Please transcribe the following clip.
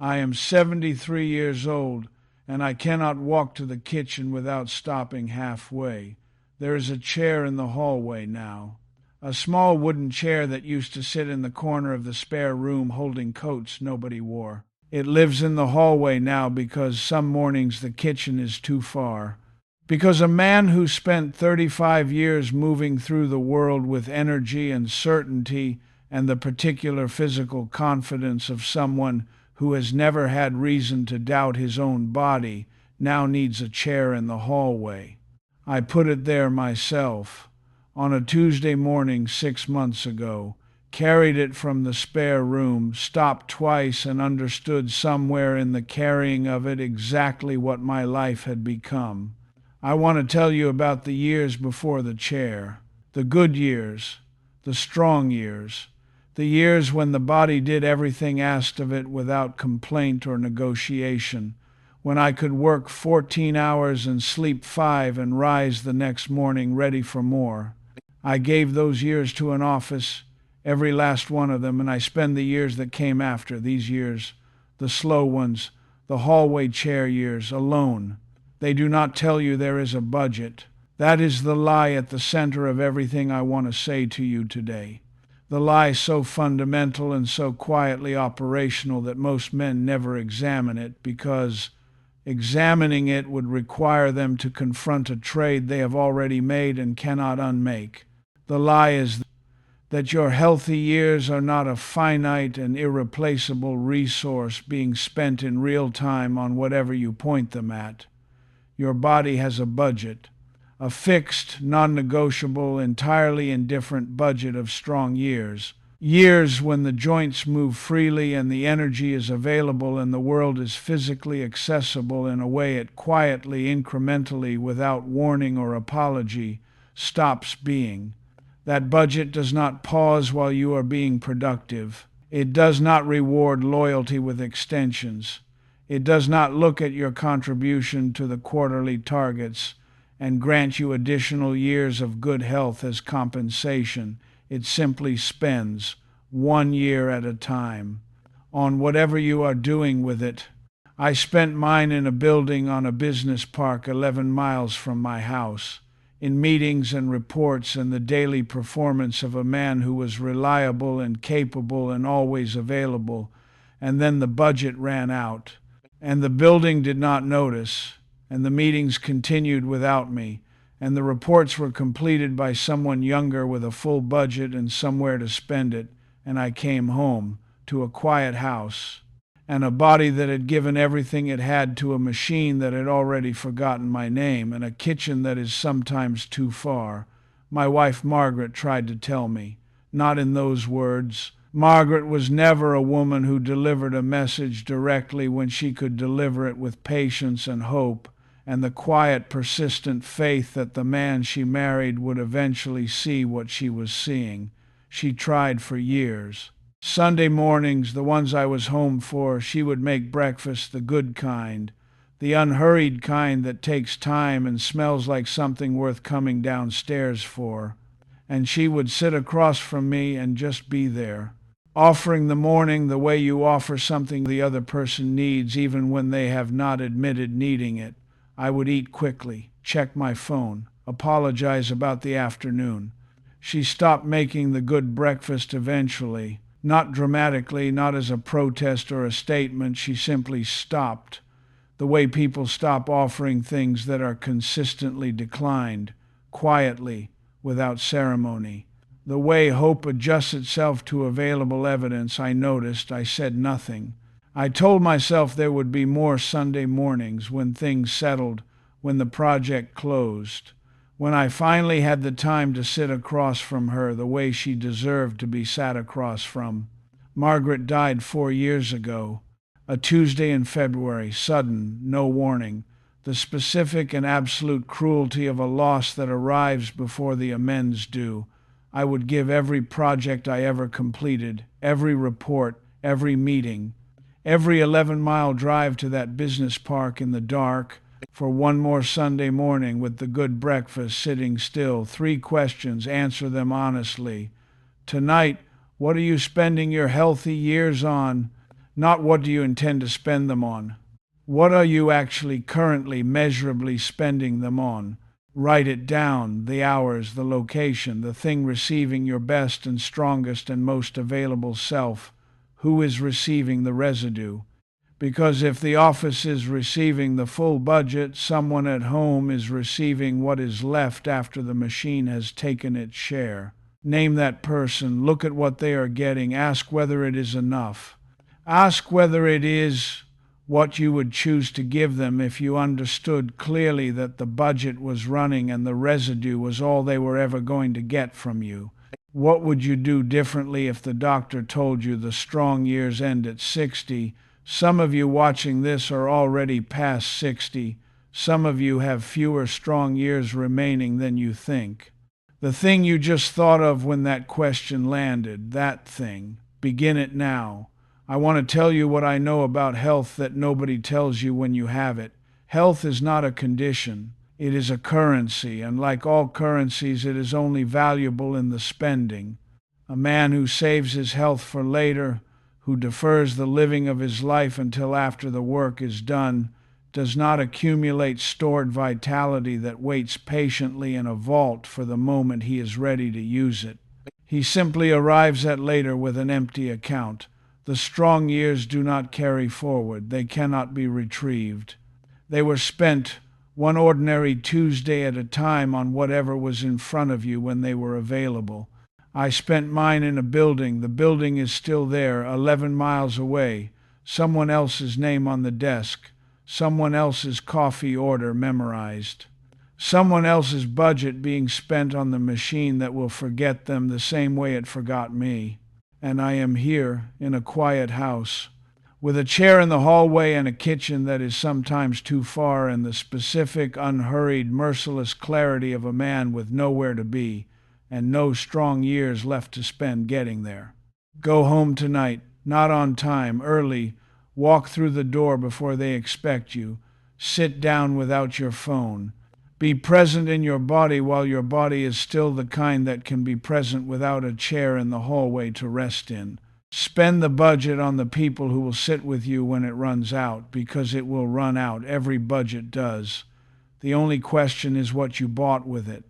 I am 73 years old, and I cannot walk to the kitchen without stopping halfway. There is a chair in the hallway now. A small wooden chair that used to sit in the corner of the spare room holding coats nobody wore. It lives in the hallway now because some mornings the kitchen is too far. Because a man who spent 35 years moving through the world with energy and certainty and the particular physical confidence of someone who has never had reason to doubt his own body now needs a chair in the hallway. I put it there myself on a Tuesday morning 6 months ago, carried it from the spare room, stopped twice, and understood somewhere in the carrying of it exactly what my life had become. I want to tell you about the years before the chair, the good years, the strong years, the years when the body did everything asked of it without complaint or negotiation, when I could work 14 hours and sleep 5 and rise the next morning ready for more. I gave those years to an office, every last one of them, and I spend the years that came after, these years, the slow ones, the hallway chair years, alone. They do not tell you there is a budget. That is the lie at the center of everything I want to say to you today. The lie so fundamental and so quietly operational that most men never examine it because examining it would require them to confront a trade they have already made and cannot unmake. The lie is that your healthy years are not a finite and irreplaceable resource being spent in real time on whatever you point them at. Your body has a budget, a fixed, non-negotiable, entirely indifferent budget of strong years. Years when the joints move freely and the energy is available and the world is physically accessible in a way it quietly, incrementally, without warning or apology, stops being. That budget does not pause while you are being productive. It does not reward loyalty with extensions. It does not look at your contribution to the quarterly targets and grant you additional years of good health as compensation. It simply spends 1 year at a time on whatever you are doing with it. I spent mine in a building on a business park 11 miles from my house, in meetings and reports and the daily performance of a man who was reliable and capable and always available, and then the budget ran out, and the building did not notice, and the meetings continued without me, and the reports were completed by someone younger with a full budget and somewhere to spend it, and I came home to a quiet house and a body that had given everything it had to a machine that had already forgotten my name, and a kitchen that is sometimes too far. My wife Margaret tried to tell me, not in those words. Margaret was never a woman who delivered a message directly when she could deliver it with patience and hope, and the quiet, persistent faith that the man she married would eventually see what she was seeing. She tried for years. Sunday mornings, the ones I was home for, she would make breakfast the good kind, the unhurried kind that takes time and smells like something worth coming downstairs for. And she would sit across from me and just be there, offering the morning the way you offer something the other person needs even when they have not admitted needing it. I would eat quickly, check my phone, apologize about the afternoon. She stopped making the good breakfast eventually. Not dramatically, not as a protest or a statement, she simply stopped. The way people stop offering things that are consistently declined, quietly, without ceremony. The way hope adjusts itself to available evidence, I noticed. I said nothing. I told myself there would be more Sunday mornings when things settled, when the project closed, when I finally had the time to sit across from her the way she deserved to be sat across from. Margaret died 4 years ago, a Tuesday in February, sudden, no warning, the specific and absolute cruelty of a loss that arrives before the amends due. I would give every project I ever completed, every report, every meeting, every 11-mile drive to that business park in the dark, for one more Sunday morning with the good breakfast, sitting still. 3 questions, answer them honestly. Tonight, what are you spending your healthy years on? Not what do you intend to spend them on. What are you actually currently measurably spending them on? Write it down, the hours, the location, the thing receiving your best and strongest and most available self. Who is receiving the residue? Because if the office is receiving the full budget, someone at home is receiving what is left after the machine has taken its share. Name that person, look at what they are getting, ask whether it is enough. Ask whether it is what you would choose to give them if you understood clearly that the budget was running and the residue was all they were ever going to get from you. What would you do differently if the doctor told you the strong years end at 60? Some of you watching this are already past 60. Some of you have fewer strong years remaining than you think. The thing you just thought of when that question landed, that thing, begin it now. I want to tell you what I know about health that nobody tells you when you have it. Health is not a condition. It is a currency, and like all currencies, it is only valuable in the spending. A man who saves his health for later, who defers the living of his life until after the work is done, does not accumulate stored vitality that waits patiently in a vault for the moment he is ready to use it. He simply arrives at later with an empty account. The strong years do not carry forward. They cannot be retrieved. They were spent one ordinary Tuesday at a time on whatever was in front of you when they were available. I spent mine in a building. The building is still there, 11 miles away. Someone else's name on the desk. Someone else's coffee order memorized. Someone else's budget being spent on the machine that will forget them the same way it forgot me. And I am here in a quiet house, with a chair in the hallway and a kitchen that is sometimes too far, and the specific, unhurried, merciless clarity of a man with nowhere to be and no strong years left to spend getting there. Go home tonight, not on time, early. Walk through the door before they expect you. Sit down without your phone. Be present in your body while your body is still the kind that can be present without a chair in the hallway to rest in. Spend the budget on the people who will sit with you when it runs out, because it will run out. Every budget does. The only question is what you bought with it.